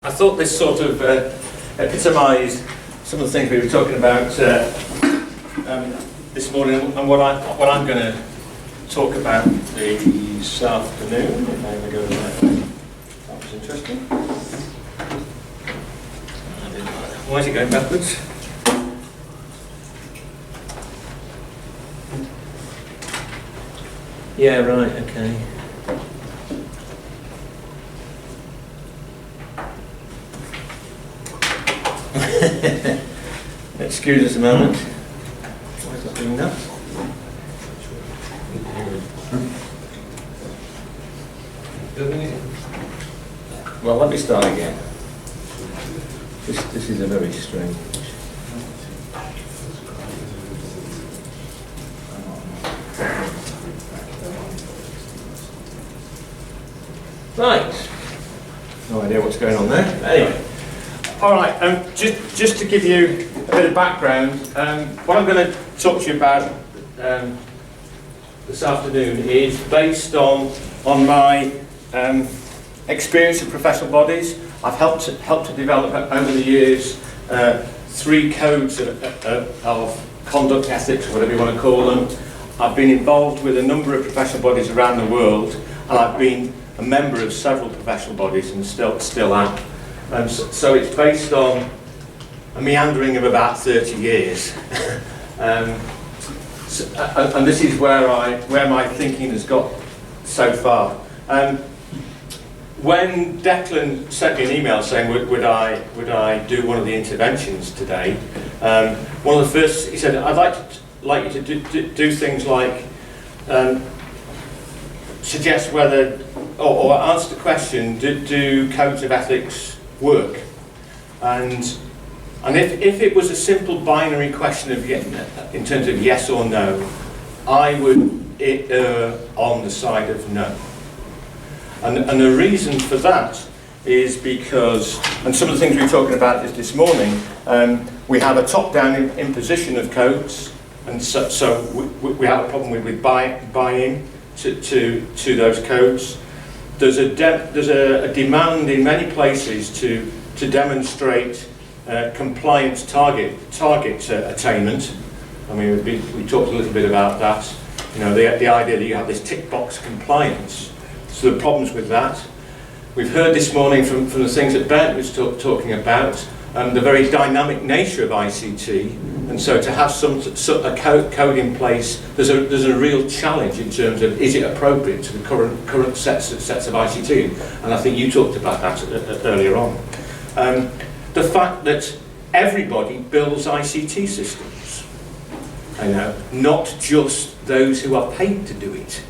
I thought this sort of epitomised some of the things we were talking about this morning, and what I'm going to talk about this afternoon. If I ever go the right way, that was interesting. Why is it going backwards? Yeah, right. Okay. Excuse us a moment. Why is that doing that? Well, let me start again. This is a very strange. Right. No idea what's going on there. Anyway. All right, just to give you a bit of background, what I'm going to talk to you about this afternoon is based on my experience of professional bodies. I've helped to develop over the years 3 codes of conduct ethics, or whatever you want to call them. I've been involved with a number of professional bodies around the world, and I've been a member of several professional bodies and still am. So it's based on a meandering of about 30 years, and this is where my thinking has got so far. When Declan sent me an email saying would I do one of the interventions today, one of the first, he said, I'd like you to do things like suggest whether or answer the question, do codes of ethics work? And if it was a simple binary question of in terms of yes or no, I would err on the side of no. And the reason for that is because, and some of the things we were talking about this morning, we have a top-down imposition of codes, and so we have a problem with buy-in to those codes. There's a demand in many places to demonstrate compliance target attainment. I mean, we talked a little bit about that. You know, the idea that you have this tick box compliance. So the problems with that. We've heard this morning from the things that Bert was talking about, the very dynamic nature of ICT, and so to have a code in place, there's a real challenge in terms of, is it appropriate to the current sets of ICT, and I think you talked about that earlier on. The fact that everybody builds ICT systems, not just those who are paid to do it.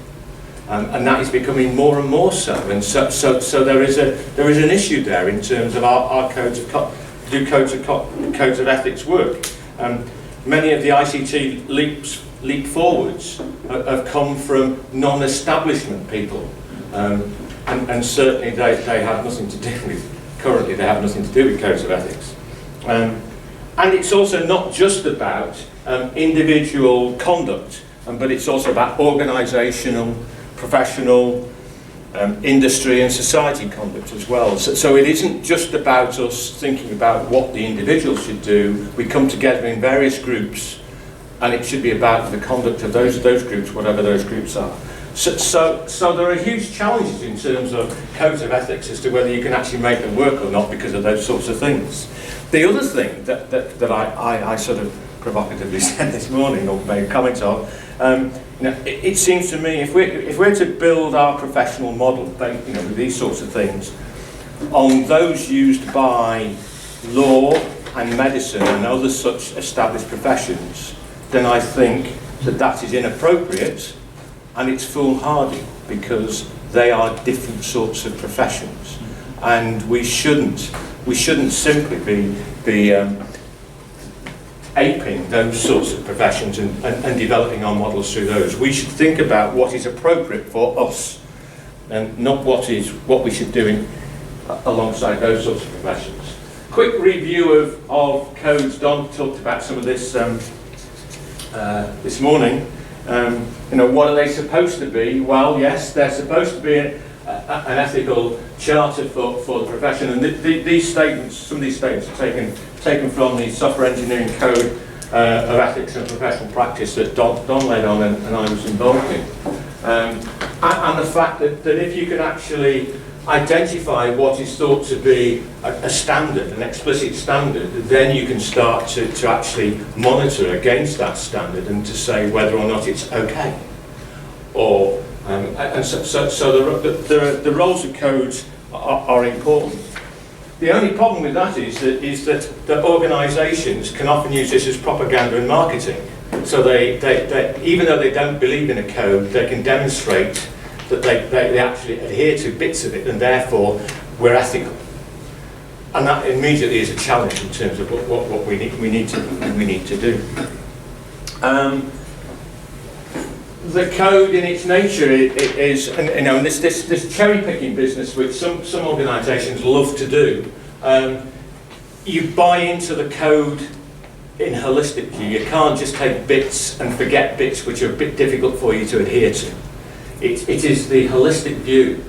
And that is becoming more and more so, and so there is an issue there in terms of our codes of ethics work. Many of the ICT leap forwards have come from non-establishment people, and certainly they have nothing to do with. Currently, they have nothing to do with codes of ethics, and it's also not just about individual conduct, but it's also about organisational, professional, industry and society conduct as well. So it isn't just about us thinking about what the individual should do. We come together in various groups, and it should be about the conduct of those groups, whatever those groups are. So there are huge challenges in terms of codes of ethics as to whether you can actually make them work or not because of those sorts of things. The other thing that I sort of provocatively said this morning, or made comments on, it seems to me if we're to build our professional model, with these sorts of things, on those used by law and medicine and other such established professions, then I think that is inappropriate, and it's foolhardy because they are different sorts of professions, and we shouldn't simply be aping those sorts of professions and developing our models through those. We should think about what is appropriate for us, and not what we should do alongside those sorts of professions. Quick review of codes. Don talked about some of this this morning. What are they supposed to be? Well, yes, they're supposed to be an ethical charter for the profession. And these statements, some of these statements are taken from the Software Engineering Code of Ethics and Professional Practice that Don led on and I was involved in. And the fact that if you can actually identify what is thought to be a standard, an explicit standard, then you can start to actually monitor against that standard and to say whether or not it's okay. Or the roles of codes are important. The only problem with that is that organisations can often use this as propaganda and marketing. So they even though they don't believe in a code, they can demonstrate that they actually adhere to bits of it, and therefore we're ethical. And that immediately is a challenge in terms of what we need to do. The code in its nature is, and you know, this cherry picking business, which some organisations love to do. You buy into the code in holistic view. You can't just take bits and forget bits which are a bit difficult for you to adhere to. It is the holistic view,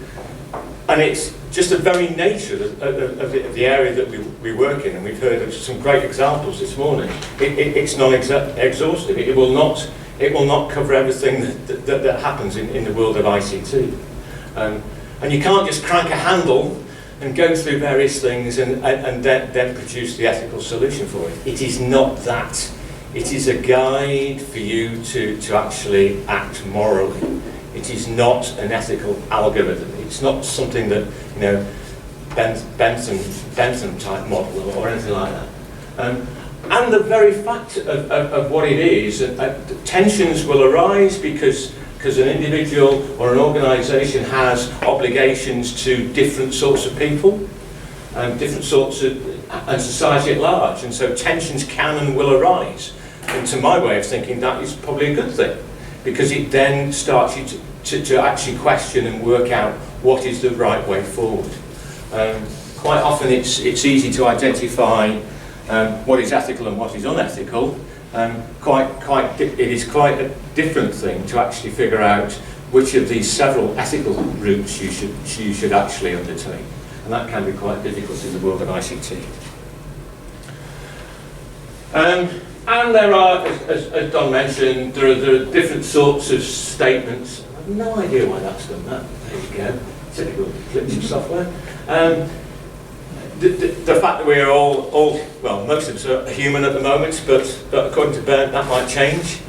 and it's just the very nature of the area that we work in, and we've heard of some great examples this morning. It's non-exhaustive. It will not cover everything that happens in the world of ICT. And you can't just crank a handle and go through various things and then produce the ethical solution for it. It is not that. It is a guide for you to actually act morally. It is not an ethical algorithm. It's not something that, you know, Bentham type model or anything like that. And the very fact of what it is, tensions will arise because an individual or an organisation has obligations to different sorts of people, different sorts of, and society at large, and so tensions can and will arise. And to my way of thinking, that is probably a good thing, because it then starts you to actually question and work out what is the right way forward. Quite often it's easy to identify what is ethical and what is unethical. It is quite a different thing to actually figure out which of these several ethical routes you should actually undertake, and that can be quite difficult in the world of ICT. And there are, as Don mentioned, there are different sorts of statements. I have no idea why that's done that. There you go, typical glitch of software. The fact that we are all, well, most of us are human at the moment, but according to Bernd, that might change.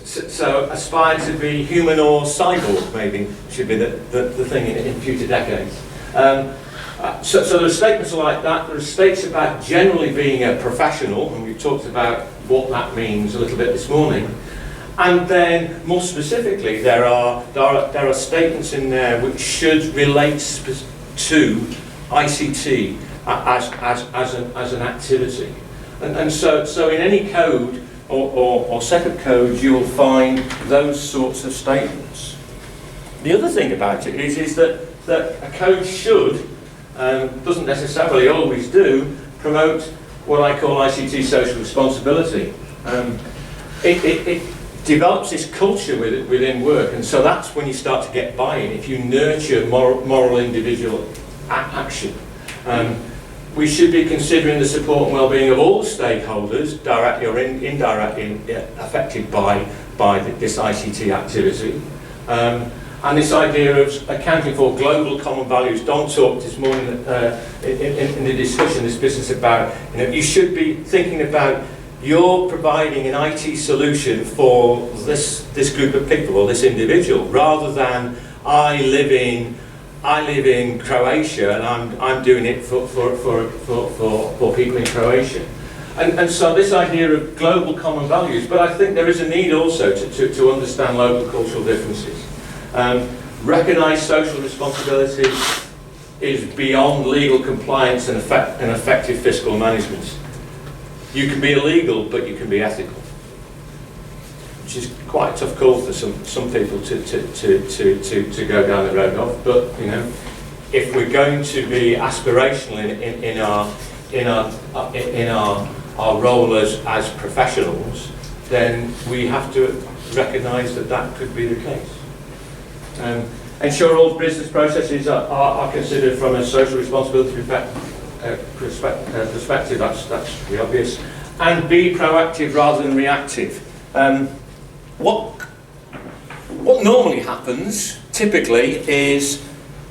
So aspire to be human or cyborg, maybe, should be the thing in future decades. So there are statements like that. There are statements about generally being a professional, and we've talked about what that means a little bit this morning. And then, more specifically, there are statements in there which should relate to ICT as an activity. And so in any code or set of codes, you will find those sorts of statements. The other thing about it is that a code should, doesn't necessarily always do, promote what I call ICT social responsibility. It develops this culture within work, and so that's when you start to get buy-in, if you nurture moral individual action. We should be considering the support and well-being of all stakeholders, directly or indirectly affected by this ICT activity. And this idea of accounting for global common values. Don talked this morning in the discussion, this business about, you know, you should be thinking about you're providing an IT solution for this group of people or this individual, rather than I live in Croatia and I'm doing it for people in Croatia. And so this idea of global common values, but I think there is a need also to understand local cultural differences. Recognise social responsibility is beyond legal compliance and effective fiscal management. You can be illegal, but you can be ethical, which is quite a tough call for some people to go down the road of. But you know, if we're going to be aspirational in our role as professionals, then we have to recognise that could be the case. ensure all business processes are considered from a social responsibility perspective, that's the obvious, and be proactive rather than reactive. What normally happens, typically, is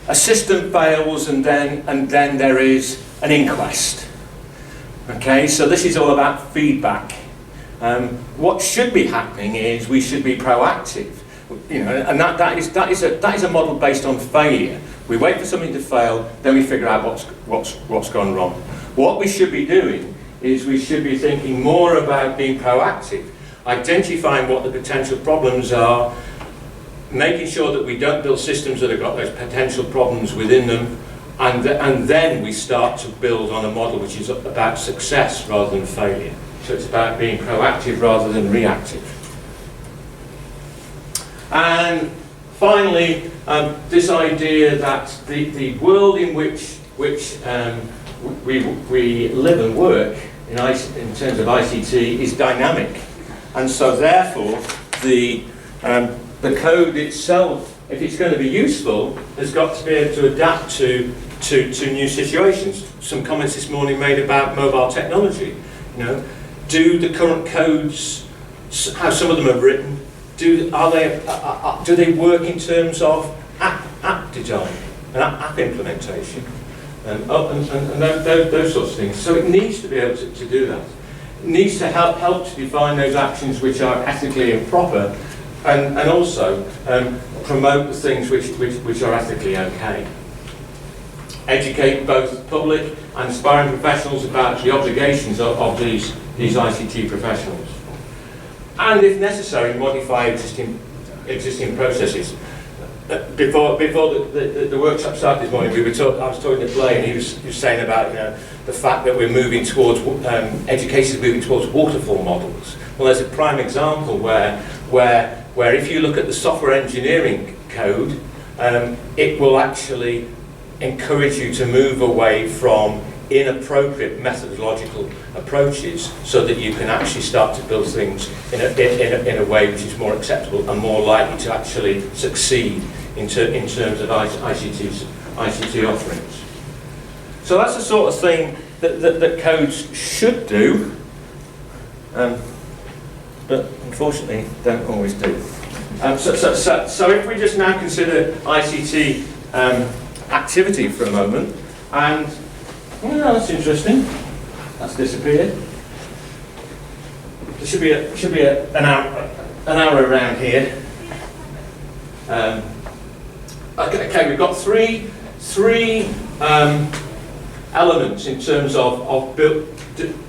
a system fails and then there is an inquest. Okay, so this is all about feedback. What should be happening is we should be proactive, and that is a model based on failure. We wait for something to fail, then we figure out what's gone wrong. What we should be doing is we should be thinking more about being proactive, identifying what the potential problems are, making sure that we don't build systems that have got those potential problems within them, and then we start to build on a model which is about success rather than failure. So it's about being proactive rather than reactive. And finally, this idea that the world in which we live and work in terms of ICT is dynamic, and so therefore the code itself, if it's going to be useful, has got to be able to adapt to new situations. Some comments this morning made about mobile technology. Do the current codes, how some of them are written, do they work in terms of app design and app implementation and those sorts of things? So it needs to be able to do that. It needs to help to define those actions which are ethically improper, and also promote the things which are ethically okay. Educate both public and aspiring professionals about the obligations of these ICT professionals. And if necessary, modify existing processes. Before the workshop started this morning, I was talking to Blaine, and he was saying about the fact that we're moving towards education is moving towards waterfall models. Well, there's a prime example where if you look at the software engineering code, it will actually encourage you to move away from inappropriate methodological approaches, so that you can actually start to build things in a way which is more acceptable and more likely to actually succeed in terms of ICT offerings. So that's the sort of thing that codes should do, but unfortunately don't always do. So if we just now consider ICT activity for a moment, and that's interesting. That's disappeared. There should be an arrow around here. Okay, we've got three elements in terms of built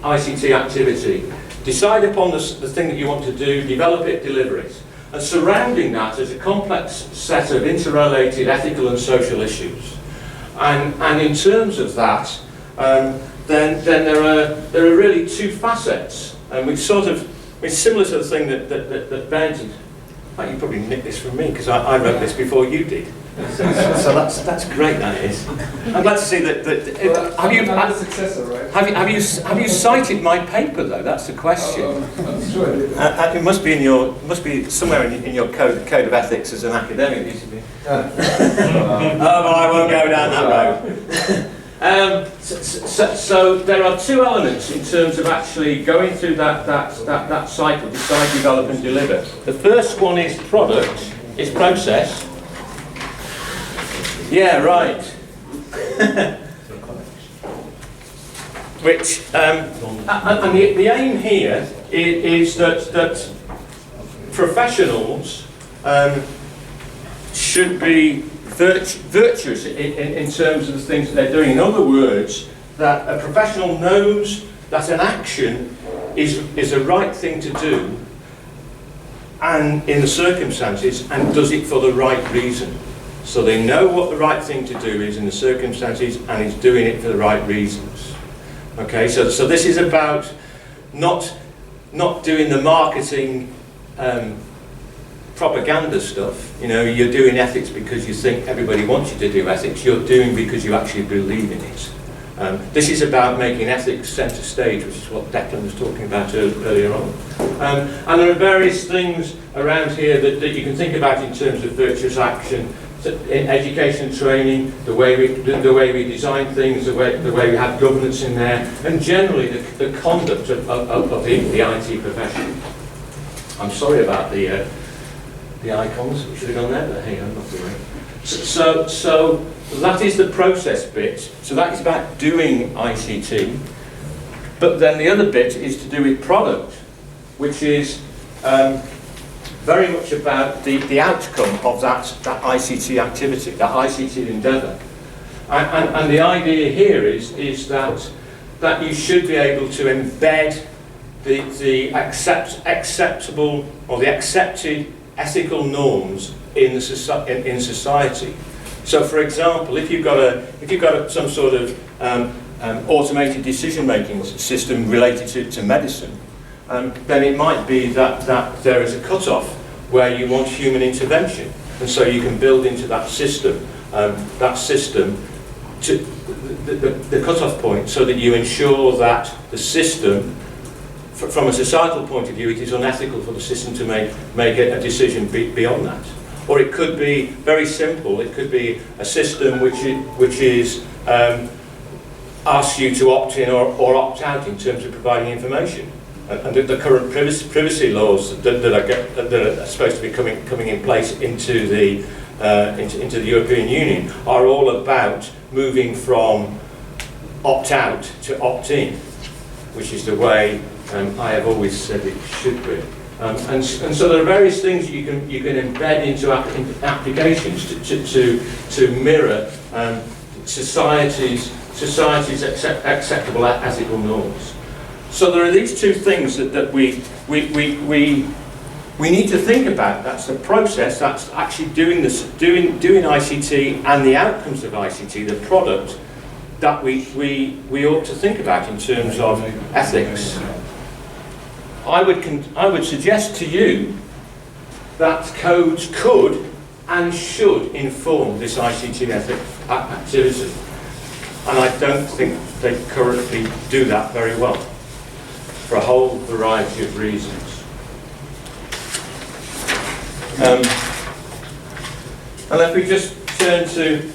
ICT activity. Decide upon the thing that you want to do, develop it, deliver it. And surrounding that is a complex set of interrelated ethical and social issues. And in terms of that, then there are really two facets, and it's similar to the thing that Ben did. In fact, you probably nicked this from me because I wrote this before you did. So that's great. That is. I'm glad to see that. Well, I'm the successor, right? Have you cited my paper though? That's the question. I'm sure I did. It must be somewhere in your code of ethics as an academic. It used to be. Oh, well, I won't go down that road. So there are two elements in terms of actually going through that cycle: decide, develop, and deliver. The first one is product, is process. Yeah, right. Which and the aim here is that professionals should be virtuous in terms of the things that they're doing. In other words, that a professional knows that an action is the right thing to do, and in the circumstances, and does it for the right reason. So they know what the right thing to do is in the circumstances, and is doing it for the right reasons. Okay, so this is about not doing the marketing propaganda stuff. You're doing ethics because you think everybody wants you to do ethics. You're doing because you actually believe in it. This is about making ethics centre stage, which is what Declan was talking about earlier on. And there are various things around here that you can think about in terms of virtuous action. in education and training, the way we design things, the way we have governance in there, and generally the conduct of the IT profession. I'm sorry about the icons. We should have gone there, but hey, I'm not the way. So that is the process bit. So that is about doing ICT. But then the other bit is to do with product, which is very much about the outcome of that ICT activity, that ICT endeavour. And the idea here is that you should be able to embed the acceptable or the accepted ethical norms in society. So, for example, if you've got some sort of automated decision-making system related to medicine, then it might be that there is a cut-off where you want human intervention, and so you can build into that system to the cut-off point, so that you ensure that the system, from a societal point of view, it is unethical for the system to make a decision beyond that. Or it could be very simple. It could be a system which is asks you to opt in or opt out in terms of providing information. And the current privacy laws that are supposed to be coming in place into the European Union are all about moving from opt out to opt in, which is the way I have always said it should be. And so there are various things you can embed into applications to mirror society's acceptable ethical norms. So there are these two things that we need to think about. That's the process. That's actually doing ICT and the outcomes of ICT, the product that we ought to think about in terms of ethics. I would suggest to you that codes could and should inform this ICT activity, and I don't think they currently do that very well, for a whole variety of reasons. And if we just turn to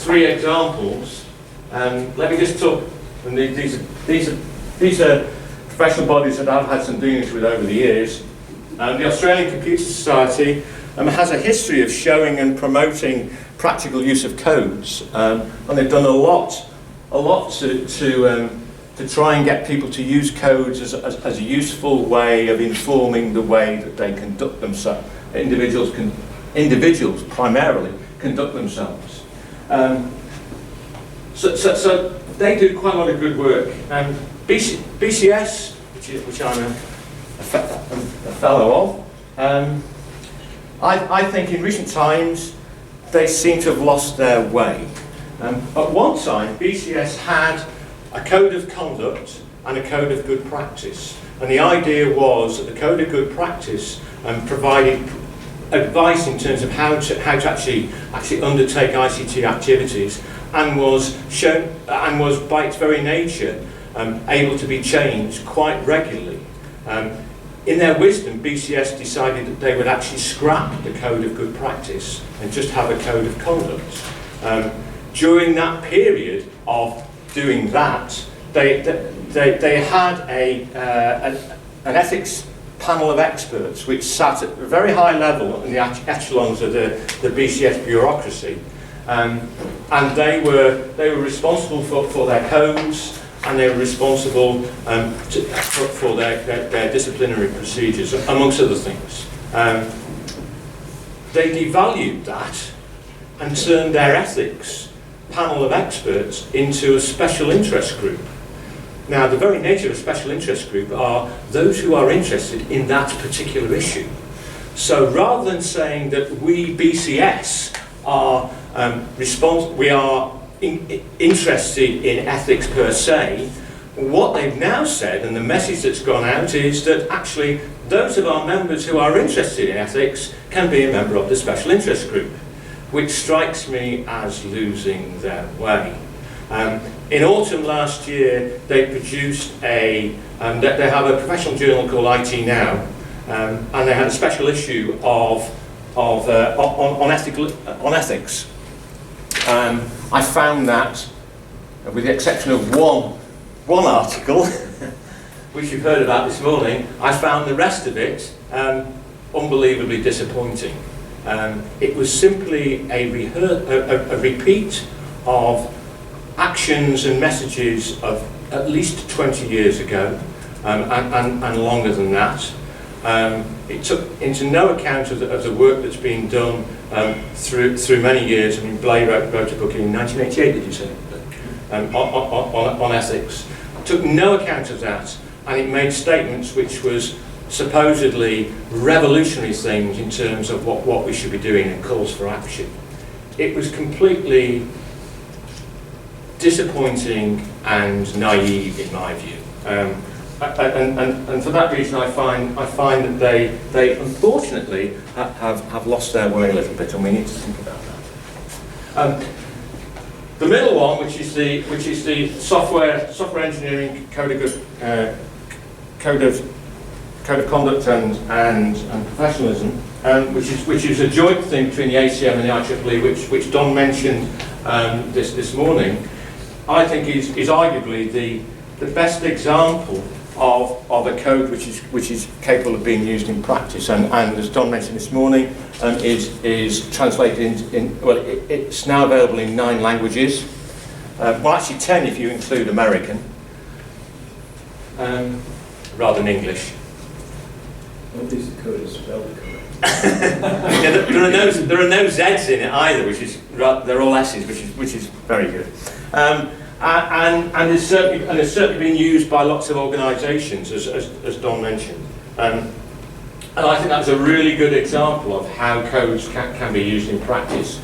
three examples, let me just talk. And these are professional bodies that I've had some dealings with over the years. The Australian Computer Society has a history of showing and promoting practical use of codes, and they've done a lot to try and get people to use codes as a useful way of informing the way that they conduct themselves. Individuals primarily conduct themselves. So they do quite a lot of good work. BCS, which I'm a fellow of, I think in recent times they seem to have lost their way. At one time, BCS had a code of conduct and a code of good practice, and the idea was that the code of good practice provided advice in terms of how to actually undertake ICT activities, and was by its very nature able to be changed quite regularly. In their wisdom, BCS decided that they would actually scrap the code of good practice and just have a code of conduct. During that period of doing that, they had an ethics panel of experts which sat at a very high level in the echelons of the BCS bureaucracy, and they were responsible for their codes, and they were responsible for their disciplinary procedures, amongst other things. They devalued that and turned their ethics panel of experts into a special interest group. Now, the very nature of a special interest group are those who are interested in that particular issue. So rather than saying that we BCS are interested in ethics per se, what they've now said, and the message that's gone out, is that actually those of our members who are interested in ethics can be a member of the special interest group, which strikes me as losing their way. In autumn last year, they produced they have a professional journal called IT Now, and they had a special issue of on ethics. I found that, with the exception of one article, which you've heard about this morning, I found the rest of it unbelievably disappointing. It was simply a repeat of actions and messages of at least 20 years ago, and longer than that. It took into no account of the work that's been done through many years. I mean, Blair wrote a book in 1988, did you say, on ethics. It took no account of that, and it made statements which was supposedly revolutionary things in terms of what we should be doing and calls for action. It was completely disappointing and naive in my view. And for that reason I find that they unfortunately have lost their way a little bit, and we need to think about that. The middle one, which is the software engineering code of conduct and professionalism, which is a joint thing between the ACM and the IEEE, which Don mentioned this morning, I think is arguably the best example of a code which is capable of being used in practice, and as Don mentioned this morning, is translated it's now available in 9 languages, well actually 10 if you include American, rather than English. At least the code is spelled correct. Yeah, there are no Z's in it either, they're all S's, which is very good. And it's certainly been used by lots of organisations, as Don mentioned. And I think that's a really good example of how codes can be used in practice.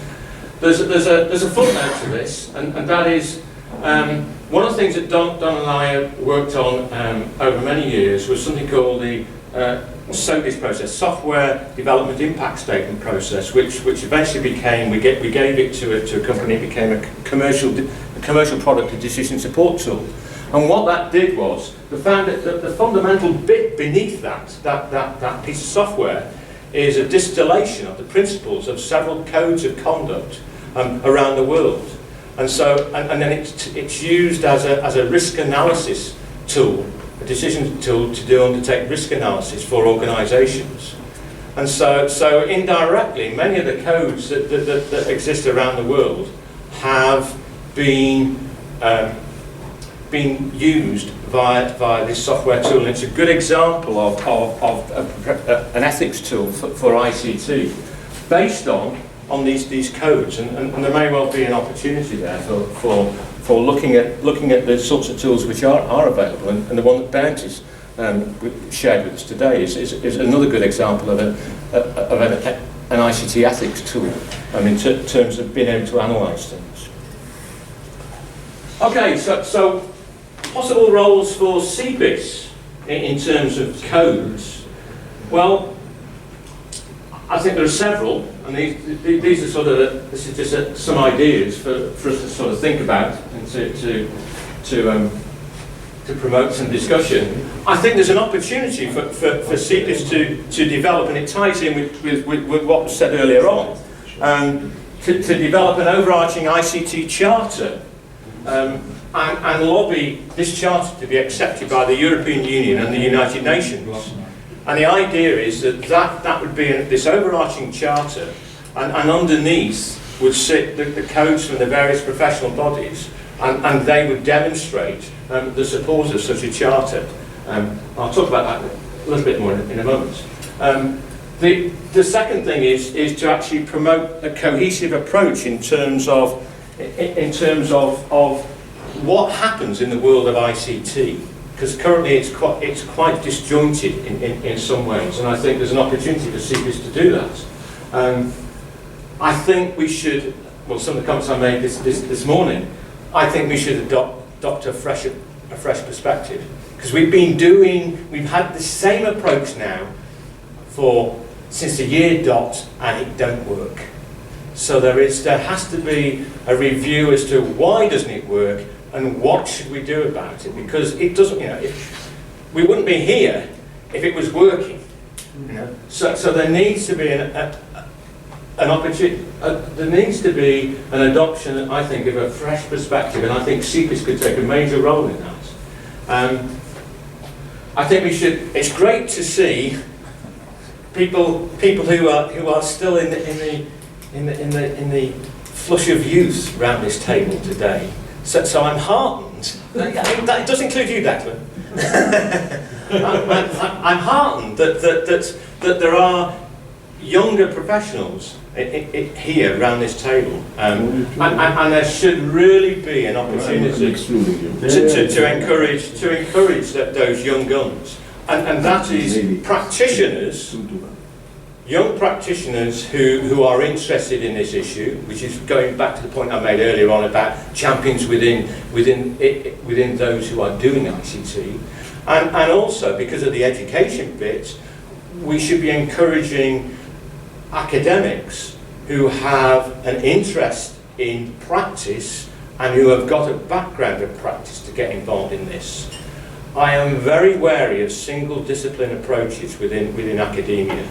There's a footnote to this, and that is one of the things that Don and I have worked on over many years was something called the CEPIS process, Software Development Impact Statement process, which eventually became, we gave it to a company, it became a commercial product and decision support tool. And what that did was, we found that the fundamental bit beneath that piece of software is a distillation of the principles of several codes of conduct around the world. And so, and then it's used as a risk analysis tool, a decision tool to undertake risk analysis for organisations. And so indirectly, many of the codes that exist around the world have been used via this software tool. And it's a good example of an ethics tool for ICT based on these codes, and there may well be an opportunity there for looking at the sorts of tools which are available, and the one that Bernd has shared with us today is another good example of an ICT ethics tool in terms of being able to analyse things. Okay, so possible roles for CEPIS in terms of codes. Well, I think there are several, and these are this is just some ideas for us to sort of think about and to promote some discussion. I think there's an opportunity for CEPIS to develop, and it ties in with what was said earlier on, to develop an overarching ICT charter and lobby this charter to be accepted by the European Union and the United Nations. And the idea is that would be this overarching charter, and underneath would sit the codes from the various professional bodies, and they would demonstrate the support of such a charter. I'll talk about that a little bit more in a moment. The second thing is to actually promote a cohesive approach in terms of what happens in the world of ICT. Because currently it's quite disjointed in some ways, and I think there's an opportunity for CEPIS to do that. I think we should, well, some of the comments I made this morning, I think we should adopt a fresh perspective, because we've had the same approach now since the year dot, and it don't work. So there has to be a review as to why doesn't it work, and what should we do about it? Because it doesn't, we wouldn't be here if it was working. So there needs to be an opportunity. There needs to be an adoption, I think, of a fresh perspective, and I think CEPIS could take a major role in that. I think we should. It's great to see people who are still in the flush of youth around this table today. So I'm heartened. That does include you, Declan. I'm heartened that there are younger professionals here around this table, and there should really be an opportunity to encourage those young guns, and that is practitioners, young practitioners who are interested in this issue, which is going back to the point I made earlier on about champions within those who are doing ICT, and also because of the education bit, we should be encouraging academics who have an interest in practice and who have got a background of practice to get involved in this. I am very wary of single discipline approaches within academia.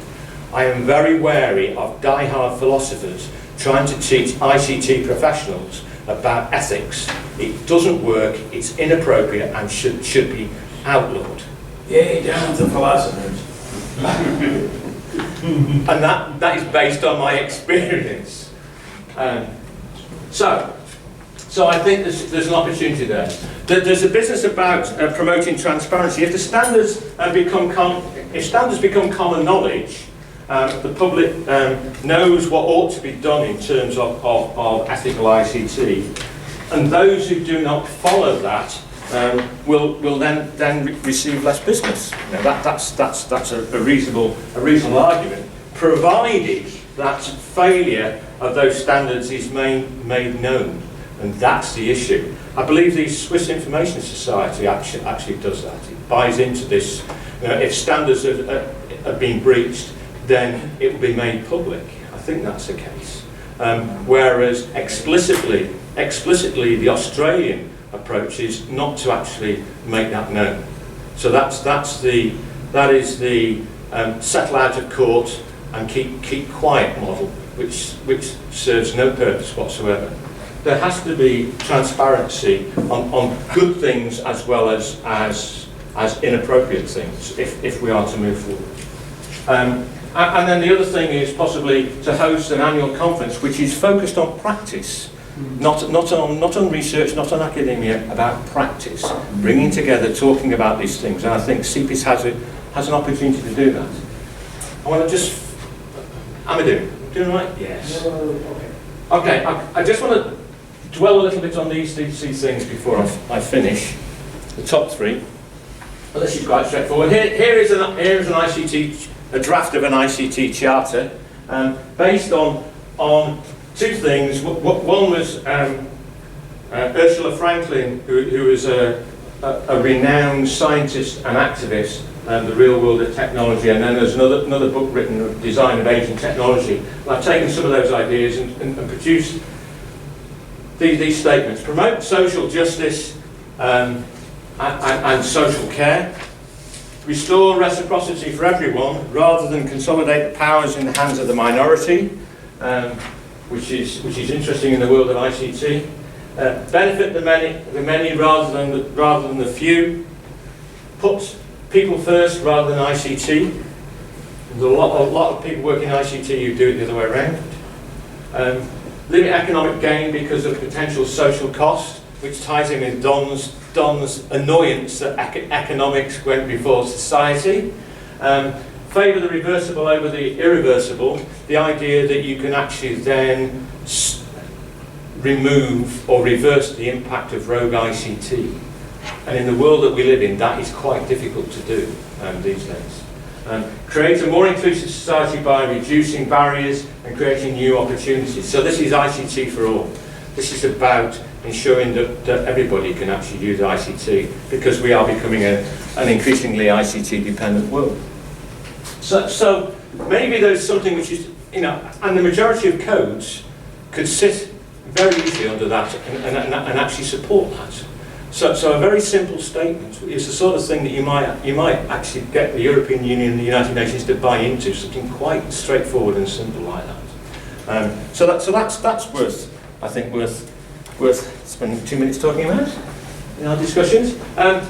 I am very wary of die-hard philosophers trying to teach ICT professionals about ethics. It doesn't work, it's inappropriate and should be outlawed. Yay, down to philosophers. And that is based on my experience. So I think there's an opportunity there. There's a business about promoting transparency. If the standards become common knowledge, the public knows what ought to be done in terms of ethical ICT, and those who do not follow that will then receive less business. Now that's a reasonable argument, provided that failure of those standards is made known, and that's the issue. I believe the Swiss Information Society actually does that. It buys into this. If standards have been breached, then it will be made public. I think that's the case. Whereas explicitly the Australian approach is not to actually make that known. So that is the settle out of court and keep quiet model, which serves no purpose whatsoever. There has to be transparency on good things as well as inappropriate things if we are to move forward. And then the other thing is possibly to host an annual conference which is focused on practice. Not on research, not on academia, about practice, bringing together, talking about these things, and I think CEPIS has an opportunity to do that. I want to just, am I doing right? Yes. Okay. I just want to dwell a little bit on these things before I finish. The top three. Well, this is quite straightforward. Here is an ICT, a draft of an ICT charter, based on two things. One was Ursula Franklin, who was a renowned scientist and activist, the real world of technology, and then there's another book written, Design of Aging Technology. And I've taken some of those ideas and produced these statements. Promote social justice and social care. Restore reciprocity for everyone, rather than consolidate the powers in the hands of the minority. Which is interesting in the world of ICT. Benefit the many rather than the few. Put people first rather than ICT. There's a lot of people working in ICT who do it the other way around. Limit economic gain because of potential social cost, which ties in with Don's annoyance that economics went before society. Favour the reversible over the irreversible, the idea that you can actually then remove or reverse the impact of rogue ICT. And in the world that we live in, that is quite difficult to do these days. Create a more inclusive society by reducing barriers and creating new opportunities. So this is ICT for all. This is about ensuring that everybody can actually use ICT, because we are becoming an increasingly ICT dependent world. So maybe there's something which is, and the majority of codes could sit very easily under that and actually support that. So a very simple statement is the sort of thing that you might actually get the European Union and the United Nations to buy into, something quite straightforward and simple like that. So that's worth, I think, worth spending 2 minutes talking about in our discussions.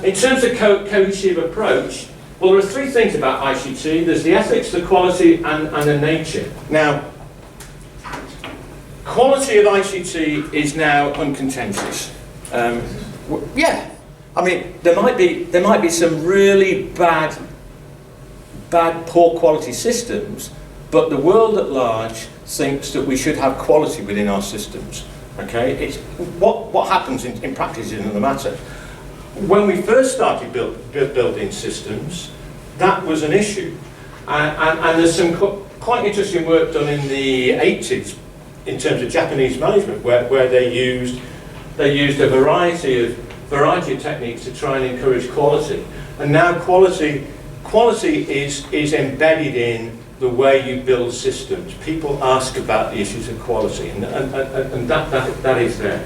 In terms of cohesive approach, well, there are three things about ICT. There's the ethics, the quality, and the nature. Now, quality of ICT is now uncontentious. Yeah, I mean, there might be some really bad, poor quality systems, but the world at large thinks that we should have quality within our systems. Okay, it's what happens in practice isn't the matter. When we first started building systems, that was an issue, and there's some quite interesting work done in the 80s in terms of Japanese management, where they used a variety of techniques to try and encourage quality, and now quality is embedded in the way you build systems. People ask about the issues of quality, and that is there.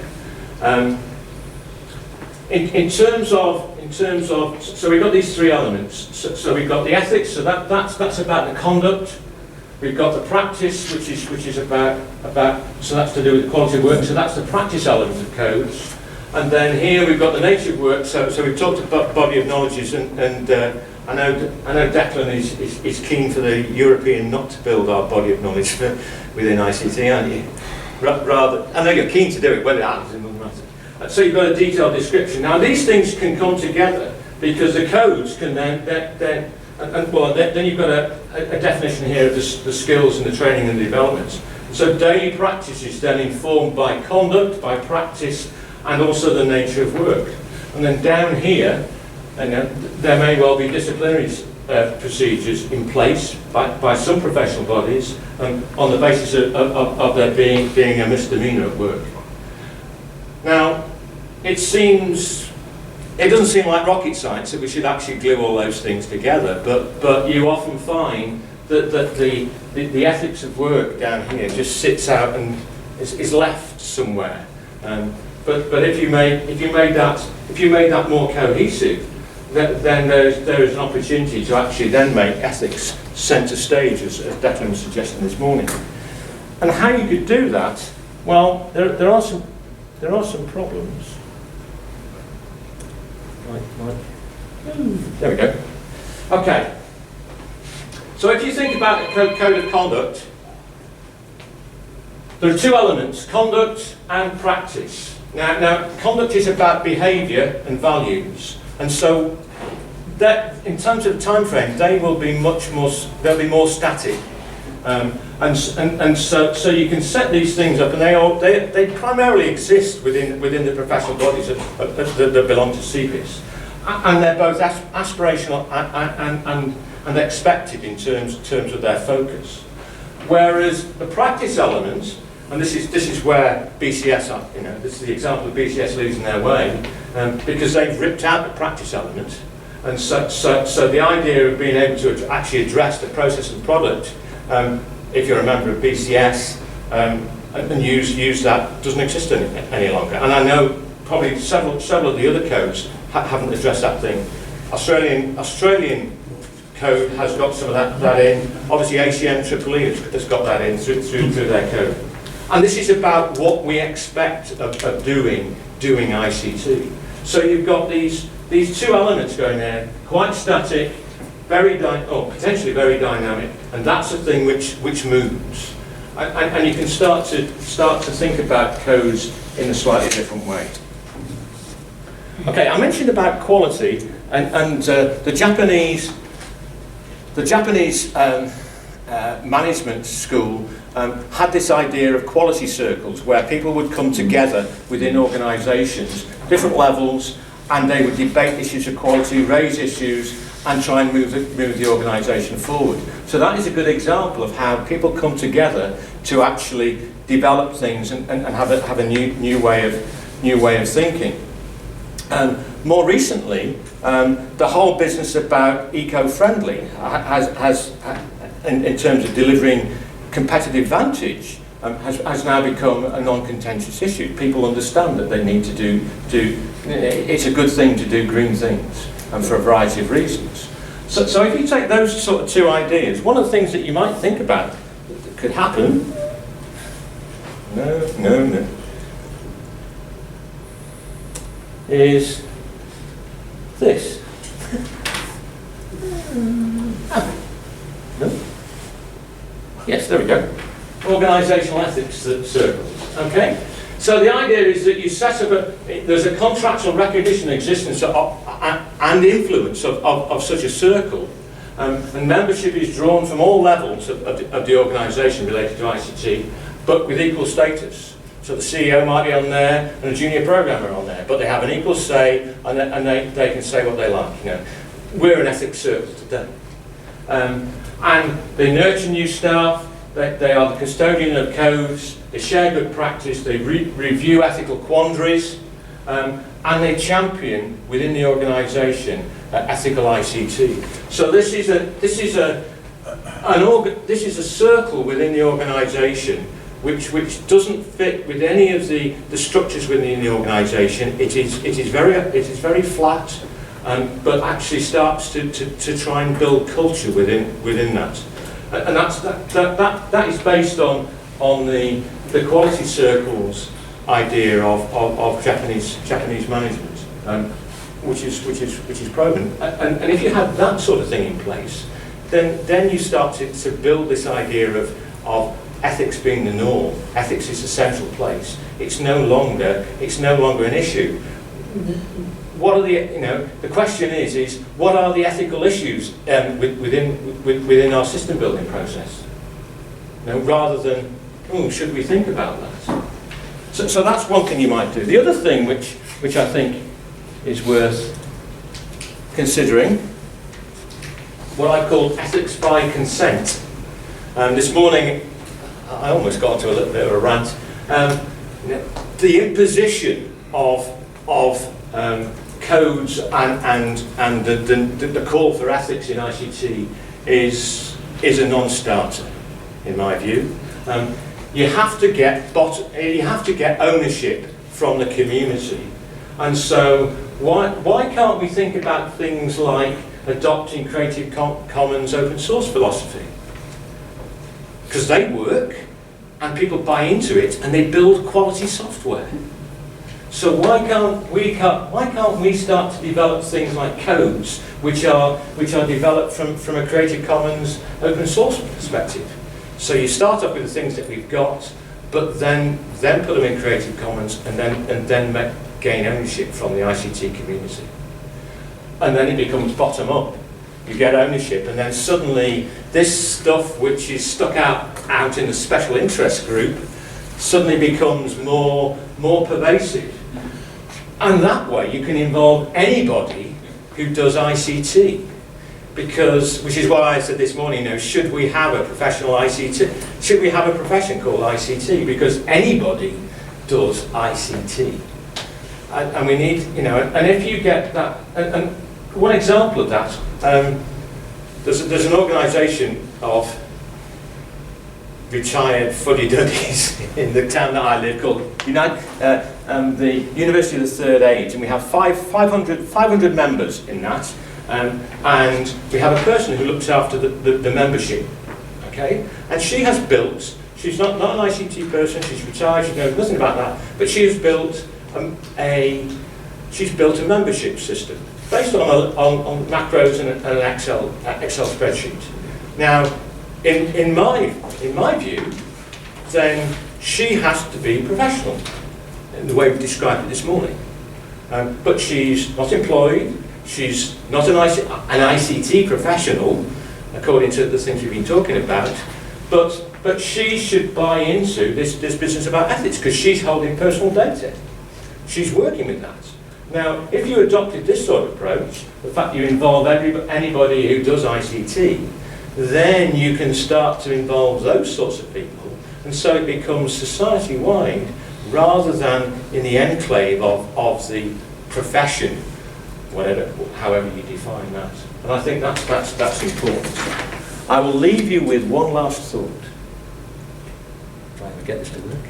In terms of, so we've got these three elements. So we've got the ethics, so that's about the conduct. We've got the practice, which is about so that's to do with the quality of work. So that's the practice element of codes. And then here we've got the nature of work. So we've talked about body of knowledges, and I know Declan is keen for the European not to build our body of knowledge within ICT, aren't you? Rather, I know you're keen to do it, whether it happens in another matter. So you've got a detailed description. Now these things can come together because the codes can then you've got a definition here of the skills and the training and the developments. So daily practice is then informed by conduct, by practice, and also the nature of work. And then down here, there may well be disciplinary procedures in place by some professional bodies on the basis of there being a misdemeanour at work. Now, it doesn't seem like rocket science that we should actually glue all those things together, but you often find that the ethics of work down here just sits out and is left somewhere. But if you made that more cohesive, then there is an opportunity to actually then make ethics centre stage, as Declan was suggesting this morning. And how you could do that? Well, there are some problems. There we go. Okay. So if you think about the code of conduct, there are two elements: conduct and practice. Now, conduct is about behaviour and values, and so that, in terms of time frame, they will be they'll be more static, and so you can set these things up, and they primarily exist within the professional bodies that belong to CEPIS, and they're both aspirational and expected in terms of their focus, whereas the practice element. And this is where BCS, this is the example of BCS losing their way, because they've ripped out the practice element, and so the idea of being able to actually address the process and product, if you're a member of BCS, and use that, doesn't exist any longer. And I know probably several of the other codes haven't addressed that thing. Australian code has got some of that in. Obviously, ACM EEE has got that in through their code. And this is about what we expect of doing ICT. So you've got these two elements going there, quite static, potentially very dynamic, and that's the thing which moves. And you can start to think about codes in a slightly different way. Okay, I mentioned about quality, and the Japanese management school had this idea of quality circles where people would come together within organisations, different levels, and they would debate issues of quality, raise issues, and try and move the organisation forward. So that is a good example of how people come together to actually develop things and have a new way of thinking. More recently, the whole business about eco-friendly has in terms of delivering competitive advantage, has now become a non-contentious issue. People understand that they need to do it's a good thing to do green things, and for a variety of reasons. So if you take those sort of two ideas, one of the things that you might think about that could happen no. Is this. No? Yes, there we go. Organisational ethics circles. Okay? So the idea is that you set up there's a contractual recognition and existence and influence of such a circle. And membership is drawn from all levels of the organisation related to ICT, but with equal status. So the CEO might be on there and a junior programmer on there, but they have an equal say and they can say what they like. You know, we're an ethics circle today. And they nurture new staff, they are the custodian of codes, they share good practice, they review ethical quandaries, and they champion within the organisation ethical ICT. So this is a circle within the organisation which doesn't fit with any of the structures within the organisation. It is very flat, but actually starts to try and build culture within that. And that is based on the quality circles idea of Japanese management, which is proven. And if you have that sort of thing in place, then you start to build this idea of ethics being the norm. Ethics is a central place. It's no longer an issue. What are the question is what are the ethical issues within our system building process? Rather than should we think about that? So that's one thing you might do. The other thing which I think is worth considering, what I call ethics by consent. This morning I almost got into a little bit of a rant. The imposition of codes and the call for ethics in ICT is a non-starter, in my view. You have to get ownership from the community, and so why can't we think about things like adopting Creative Commons open source philosophy? Because they work, and people buy into it, and they build quality software. So why can't we start to develop things like codes which are developed from a Creative Commons open source perspective? So you start off with the things that we've got, but then put them in Creative Commons and then gain ownership from the ICT community. And then it becomes bottom up. You get ownership, and then suddenly this stuff which is stuck out in the special interest group suddenly becomes more pervasive. And that way you can involve anybody who does ICT. Which is why I said this morning, should we have a professional ICT? Should we have a profession called ICT? Because anybody does ICT. And we need, and if you get that, and one example of that, there's an organisation of retired fuddy-duddies in the town that I live called the University of the Third Age, and we have 500 members in that. And we have a person who looks after the membership, okay? And she has built, she's not an ICT person, she's retired, she knows nothing about that, but she has built a membership system based on macros and an Excel spreadsheet. Now, in my view, then she has to be professional in the way we described it this morning. But she's not employed. She's not an ICT professional, according to the things we've been talking about, but she should buy into this business about ethics because she's holding personal data. She's working with that. Now, if you adopted this sort of approach, the fact you involve anybody who does ICT, then you can start to involve those sorts of people, and so it becomes society-wide rather than in the enclave of the profession. However you define that. And I think that's important. I will leave you with one last thought. Trying to get this to work.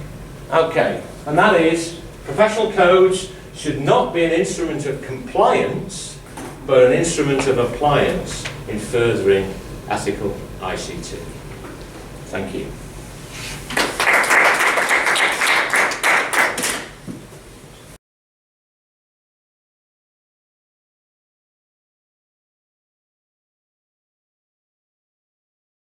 Okay, and that is professional codes should not be an instrument of compliance, but an instrument of appliance in furthering ethical ICT. Thank you.